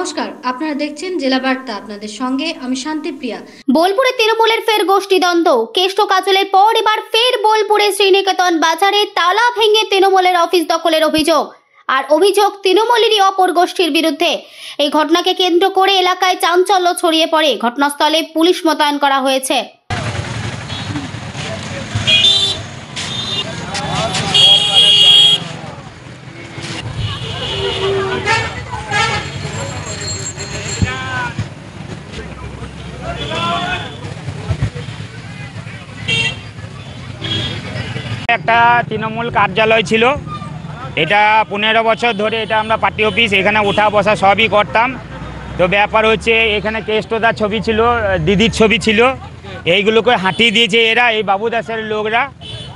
নমস্কার, আপনারা দেখছেন জেলা বার্তা। আপনাদের সঙ্গে আমি শান্তিপ্রিয়া। বোলপুরে তৃণমূলের ফের গোষ্ঠীদ্বন্দ্ব। কেষ্ট কাজলের পর এবার ফের বোলপুরে শ্রীনিকেতন বাজারে তালা ভেঙে তৃণমূলের অফিস দখলের অভিযোগ। আর অভিযোগ তৃণমূলেরই অপর গোষ্ঠীর বিরুদ্ধে। এই ঘটনাকে কেন্দ্র করে এলাকায় চাঞ্চল্য ছড়িয়ে পড়ে। ঘটনাস্থলে পুলিশ মোতায়েন করা হয়েছে। একটা তৃণমূল কার্যালয় ছিল, এটা 15 বছর ধরে এটা আমরা পার্টি অফিস, এখানে উঠা বসা সবই করতাম। তো ব্যাপার হচ্ছে এখানে কেষ্টদার ছবি ছিল, দিদির ছবি ছিল, এইগুলোকে হাঁটিয়ে দিয়েছে এরা, এই বাবু দাসের লোকরা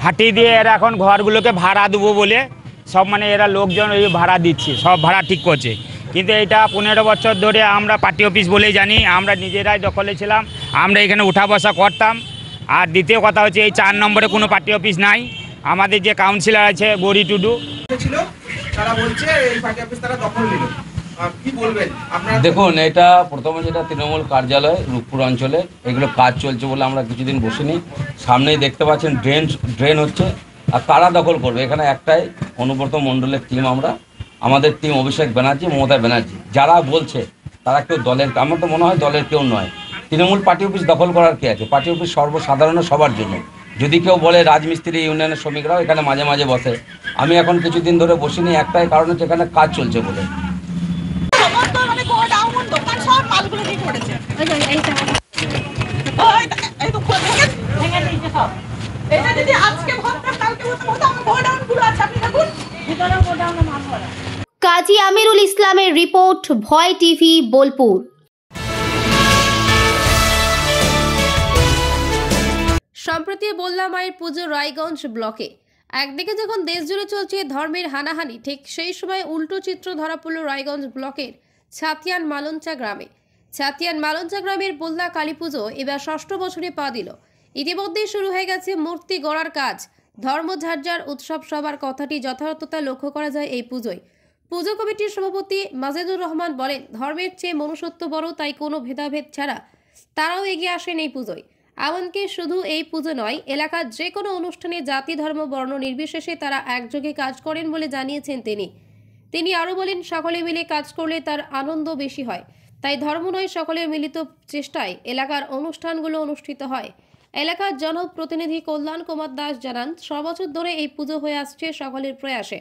হাঁটিয়ে দিয়ে এরা এখন ঘরগুলোকে ভাড়া দেবো বলে সব এরা লোকজন এই ভাড়া দিচ্ছে, সব ভাড়া ঠিক করছে। কিন্তু এটা 15 বছর ধরে আমরা পার্টি অফিস বলেই জানি, আমরা নিজেরাই দখলে ছিলাম, আমরা এখানে উঠা বসা করতাম। আর দ্বিতীয় কথা হচ্ছে এই 4 নম্বরে কোনো পার্টি অফিস নাই। আমাদের যে কাউন্সিলর আছে গৌরী টুডু ছিল, তারা বলছে এই পার্টি অফিস তারা দখল নিল। কি বলবেন আপনারা? দেখুন, এটা প্রথমে যেটা তৃণমূল কার্যালয় রূপপুর অঞ্চলে, এগুলো কাজ চলছে বলে আমরা কিছুদিন বসিনি। সামনেই দেখতে পাচ্ছেন ড্রেন হচ্ছে। আর কারা দখল করবে? এখানে একটাই অনুব্রত মণ্ডলের টিম, আমাদের টিম অভিষেক ব্যানার্জি, মমতা ব্যানার্জি। যারা বলছে তারা কেউ দলের, আমার তো মনে হয় দলের কেউ নয়। তৃণমূল পার্টি অফিস দখল করার কি আছে? পার্টি অফিস সর্বসাধারণ সবার জন্য। যদি কেউ বলে রাজমিস্ত্রি ইউনিয়নের শ্রমিকরাও এখানে মাঝে মাঝে বসে, আমি এখন কিছুদিন ধরে বসিনি, একটাই কারণ হচ্ছে এখানে কাজ চলছে বলে। কাজী আমিরুল ইসলামের রিপোর্ট, ভয় টিভি, বোলপুর। সম্প্রতি বল্লা মায়ের পুজো রায়গঞ্জ ব্লকে। একদিকে যখন দেশ জুড়ে চলছে ধর্মের হানাহানি, ঠিক সেই সময় উল্টো চিত্র ধরা পড়ল রায়গঞ্জ ব্লকের ছাতিয়ান মালঞ্চা গ্রামে। ছাতিয়ান মালঞ্চা গ্রামের বল্লা কালী পুজো এবার 6ষ্ঠ বছরে পা দিল। ইতিমধ্যেই শুরু হয়ে গেছে মূর্তি গড়ার কাজ। ধর্ম ঝাড়ঝাড় উৎসব সবার কথাটি যথার্থতা লক্ষ্য করা যায় এই পুজোয়। পুজো কমিটির সভাপতি মাজেদুর রহমান বলেন, ধর্মের চেয়ে মনুষ্যত্ব বড়, তাই কোনো ভেদাভেদ ছাড়া তারাও এগিয়ে আসেন এই পুজোয়। এমনকি শুধু এই পুজো নয়, এলাকার যে কোনো অনুষ্ঠানে জাতি ধর্ম বর্ণ নির্বিশেষে তারা একযোগে কাজ করেন বলে জানিয়েছেন তিনি আরও বলেন, সকলে মিলে কাজ করলে তার আনন্দ বেশি হয়। তাই ধর্ম নয়, সকলের মিলিত চেষ্টায় এলাকার অনুষ্ঠানগুলো অনুষ্ঠিত হয়। এলাকার জনপ্রতিনিধি কল্যাণ কুমার দাস জানান, 6 বছর ধরে এই পুজো হয়ে আসছে সকলের প্রয়াসে।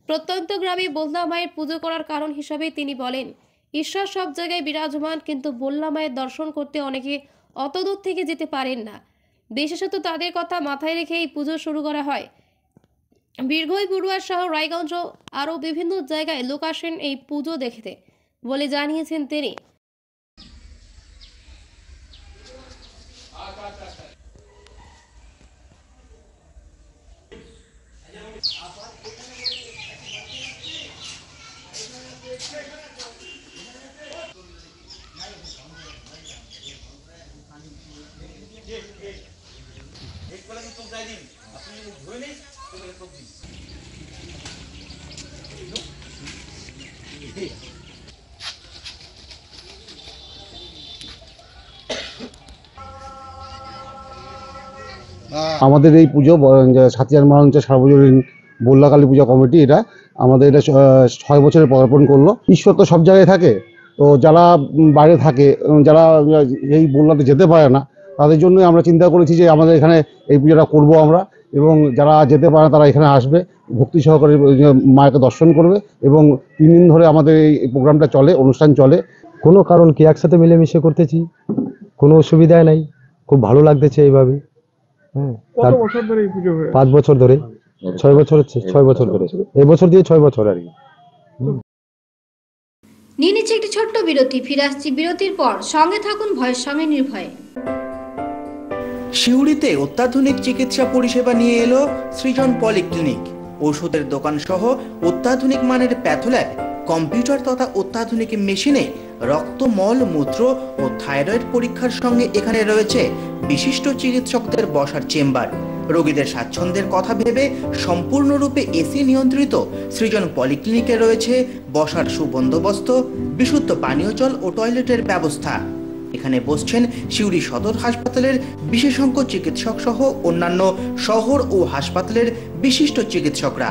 প্রত্যন্ত গ্রামে বল্লা মায়ের পুজো করার কারণ হিসাবে তিনি বলেন, ঈশ্বর সব জায়গায় বিরাজমান, কিন্তু বল্লা মায়ের দর্শন করতে অনেকে অত দূর থেকে যেতে পারেন না। বিশেষত তাদের কথা মাথায় রেখে এই পুজো শুরু করা হয়। বীরভূম, বড়ুয়া সহ রায়গঞ্জ আরও বিভিন্ন জায়গায় লোক আসেন এই পুজো দেখতে বলে জানিয়েছেন তিনি। আমাদের এই পুজো ছাতিয়ান মালঞ্চা সার্বজনীন বল্লা কালী পূজা কমিটি, এটা আমাদের এটা 6 বছরে পদার্পণ করলো। ঈশ্বর তো সব জায়গায় থাকে, তো যারা বাইরে থাকে, যারা এই বল্লাতে যেতে পারে না, তাদের জন্যই আমরা চিন্তা করেছি যে আমাদের এখানে এই পুজোটা করবো আমরা, এবং যারা যেতে পারে না তারা এখানে আসবে, ভক্তি সহকারে মাকে দর্শন করবে। এবং 3 দিন ধরে আমাদের এই প্রোগ্রামটা চলে, অনুষ্ঠান চলে। কোনো কারণ কি, একসাথে মিলেমিশে করতেছি, কোনো অসুবিধা নাই, খুব ভালো লাগতেছে এইভাবে। হ্যাঁ, 5 বছর ধরে, 6 বছর হচ্ছে, 6 বছর ধরে, এবছর দিয়ে 6 বছর আর কি। নিয়ে নিচ্ছে একটি ছোট্ট বিরতি, ফিরে আসছি বিরতির পর। সঙ্গে থাকুন ভয়ের সঙ্গে নির্ভয়ে। সিউড়িতে অত্যাধুনিক চিকিৎসা পরিষেবা নিয়ে এলো সৃজন পলিক্লিনিক। ওষুধের দোকান সহ অত্যাধুনিক মানের প্যাথোল্যাব, কম্পিউটার তথা অত্যাধুনিক মেশিনে রক্ত, মল, মূত্র ও থাইরয়েড পরীক্ষার সঙ্গে এখানে রয়েছে বিশিষ্ট চিকিৎসকদের বসার চেম্বার। রোগীদের স্বাচ্ছন্দ্যের কথা ভেবে সম্পূর্ণরূপে এসি নিয়ন্ত্রিত সৃজন পলিক্লিনিকে রয়েছে বসার সুবন্দোবস্ত, বিশুদ্ধ পানীয় জল ও টয়লেটের ব্যবস্থা। এখানে বসছেন সিউড়ি সদর হাসপাতালের বিশেষজ্ঞ চিকিৎসক সহ অন্যান্য শহর ও হাসপাতালের বিশিষ্ট চিকিৎসকরা।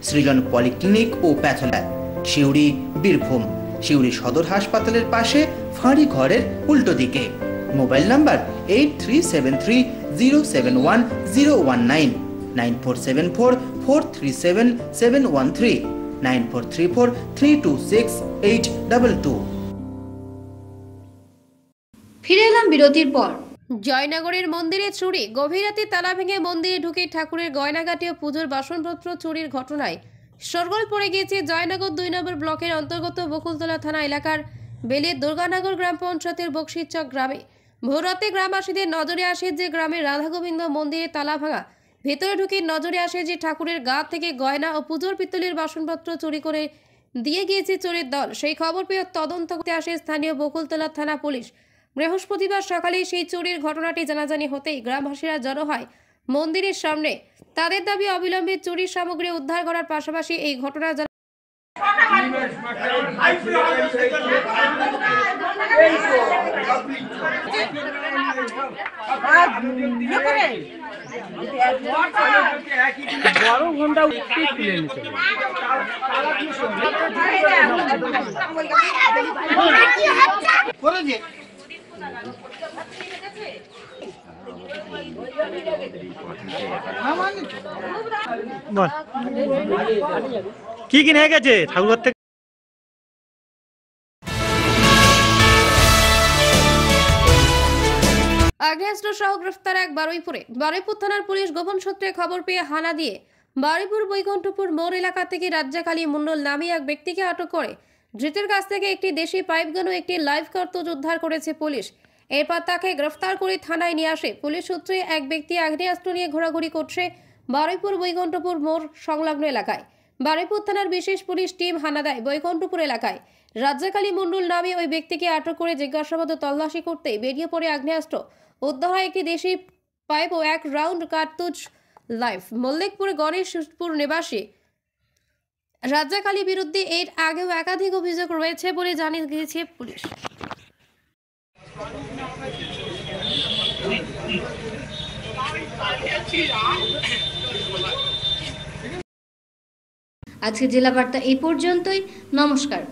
সৃজন পলিক্লিনিক ও প্যাথোল্যাব, সিউড়ি, বীরভূম। সিউড়ি সদর হাসপাতালের পাশে ফাঁড়ি ঘরের উল্টো দিকে। Mobile number 8373071019, 9474437713, 9434326822। ফিরে এলাম বিরতির পর। জয়নগরের মন্দিরে চুরি, গভীর রাতে তালা ভেঙে মন্দিরে ঢুকে ঠাকুরের গয়নাগাটি ও পুজোর বাসনপত্র চুরির ঘটনায় শোরগোল পড়ে গিয়েছে জয়নগর 2 নম্বর ব্লকের অন্তর্গত বকুলতলা থানা এলাকার বেলের দুর্গানগর গ্রাম পঞ্চায়েতের বক্সিরচক গ্রামে। ভোররাতে গ্রামবাসীদের নজরে আসে যে গ্রামের রাধাগোবিন্দ মন্দিরে তালা ভাঙা, ভেতরে ঢুকে নজরে আসে যে ঠাকুরের গা থেকে গয়না ও পুজোর পিতলের বাসনপত্র চুরি করে দিয়ে গিয়েছে চোরের দল। সেই খবর পেয়ে তদন্ত করতে আসে স্থানীয় বকুলতলা থানা পুলিশ। বৃহস্পতিবার সকালে সেই চুরির ঘটনাটি জানাজানি হতেই গ্রামবাসীরা জড়ো হয় মন্দিরের সামনে। তাদের দাবি অবিলম্বে চুরির সামগ্রী উদ্ধার করার পাশাপাশি এই ঘটনা কি কিনে গেছে ঠাকুর থেকে? আগ্নেয়াস্ত্র সহ গ্রেফতার এক বারুইপুরে। বারুইপুর থানার পুলিশ গোপন সূত্রে খবর পেয়ে হানা দিয়ে বারুইপুর বৈকুণ্ঠপুর মোড় এলাকা থেকে রাজ্জাকালী মণ্ডল নামে এক ব্যক্তিকে আটক করে ধৃতের কাছ থেকে একটি দেশি পাইপগান ও একটি লাইভ কার্তুজ উদ্ধার করেছে পুলিশ। এরপর তাকে গ্রেফতার করে থানায় নিয়ে আসে পুলিশ। সূত্রে এক ব্যক্তি আগ্নেয়াস্ত্র নিয়ে ঘোরাঘুরি করছে বারুইপুর বৈকুণ্ঠপুর মোড় সংলগ্ন এলাকায়। বারুইপুর থানার বিশেষ পুলিশ টিম হানা দেয় বৈকুণ্ঠপুর এলাকায়। রাজ্জাকালী মণ্ডল নামে ওই ব্যক্তিকে আটক করে জিজ্ঞাসাবাদ ও তল্লাশি করতেই বেরিয়ে পড়ে আগ্নেয়াস্ত্র উদ্ধার হয়, একটি দেশি পাইপ ও 1 রাউন্ড কার্তুজ লাইভ। মল্লিকপুর গণেশপুর নিবাসী রাজ্জাকালী বিরুদ্ধে এর আগেও একাধিক অভিযোগ রয়েছে বলে জানিয়ে গিয়েছে পুলিশ। আজকে জেলা বার্তা এই পর্যন্তই। নমস্কার।